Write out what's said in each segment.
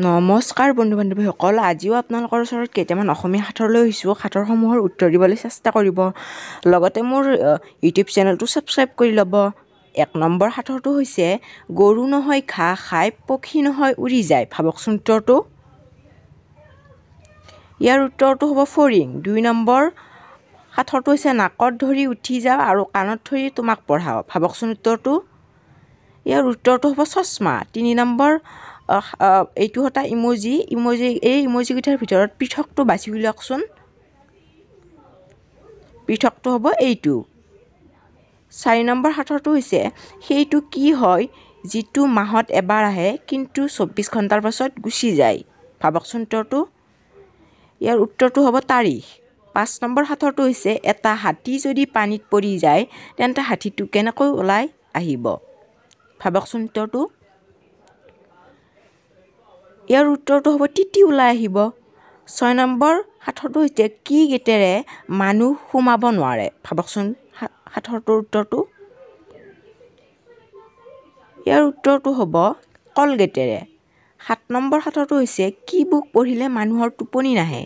নমস্কাৰ বন্ধু বান্ধৱীসকল, আজিও আপোনালোকৰ ওচৰত কেইটামান অসমীয়া সাঁথৰ লৈ আহিছোঁ। সাঁথৰসমূহৰ উত্তৰ দিবলৈ চেষ্টা কৰিব, লগতে মোৰ ইউটিউব চেনেলটো ছাবস্ক্ৰাইব কৰি ল'ব। 1 নম্বৰ সাঁথৰটো হৈছে গৰু নহয় ঘাঁহ খায়, পক্ষী নহয় উৰি যায়। ভাবকচোন উত্তৰটো। ইয়াৰ উত্তৰটো হ'ব ফৰিং। 2 নম্বৰ সাঁথৰটো হৈছে নাকত ধৰি উঠি যাওঁ আৰু কাণত ধৰি তোমাক পঢ়াওঁ। ভাবকচোন উত্তৰটো। ইয়াৰ উত্তৰটো হ'ব চশমা। 3 নম্বৰ এইটো এটা ইমজি। এই ইমজিকেইটাৰ ভিতৰত পৃথকটো বাছি উলিয়াওকচোন। পৃথকটো হ'ব এইটো। 4 নম্বৰ সাঁথৰটো হৈছে সেইটো কি হয় যিটো মাহত এবাৰ আহে কিন্তু 24 ঘণ্টাৰ পাছত গুচি যায়। ভাবকচোন উত্তৰটো। ইয়াৰ উত্তৰটো হ'ব তাৰিখ। 5 নম্বৰ সাঁথৰটো হৈছে এটা হাতী যদি পানীত পৰি যায় তেন্তে হাতীটো কেনেকৈ ওলাই আহিব। ভাবকচোন উত্তৰটো। ইয়াৰ উত্তৰটো হ'ব তিতি ওলাই আহিব। 6 নম্বৰ সাঁথৰটো হৈছে কি গেটেৰে মানুহ সোমাব নোৱাৰে। ভাবকচোন সাঁথৰটোৰ উত্তৰটো। ইয়াৰ উত্তৰটো হ'ব কলগেটেৰে। 7 নম্বৰ সাঁথৰটো হৈছে কি বুক পঢ়িলে মানুহৰ টোপনি নাহে।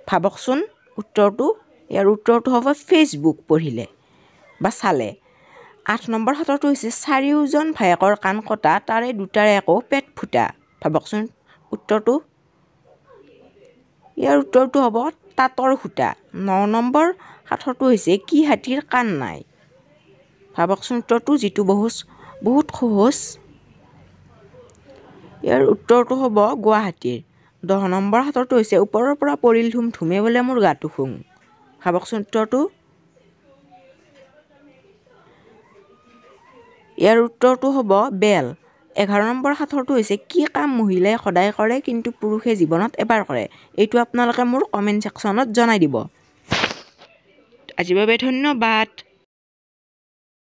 ভাবকচোন উত্তৰটো। ইয়াৰ উত্তৰটো হ'ব ফেচবুক পঢ়িলে বা চালে। 8 নম্বৰ সাঁথৰটো হৈছে চাৰিওজন ভায়েকৰ কাণ কটা, তাৰে দুটাৰে আকৌ পেট ফুটা। ভাবকচোন উত্তৰটো। ইয়াৰ উত্তৰটো হ'ব তাঁতৰ সূতা। 9 নম্বৰ সাঁথৰটো হৈছে কি হাতীৰ কাণ নাই। ভাবকচোন উত্তৰটো, যিটো বহুত সহজ। ইয়াৰ উত্তৰটো হ'ব গুৱাহাটীৰ। 10 নম্বৰ সাঁথৰটো হৈছে ওপৰৰ পৰা পৰিল ধুম ধুমে বোলে মোৰ গাটো খুং। ভাবকচোন উত্তৰটো। ইয়াৰ উত্তৰটো হ'ব বেল। 11 নম্বৰ সাঁথৰটো হৈছে কি কাম মহিলাই সদায় কৰে কিন্তু পুৰুষে জীৱনত এবাৰ কৰে। এইটো আপোনালোকে মোৰ কমেণ্ট ছেকশ্যনত জনাই দিব। আজিৰ বাবে ধন্যবাদ।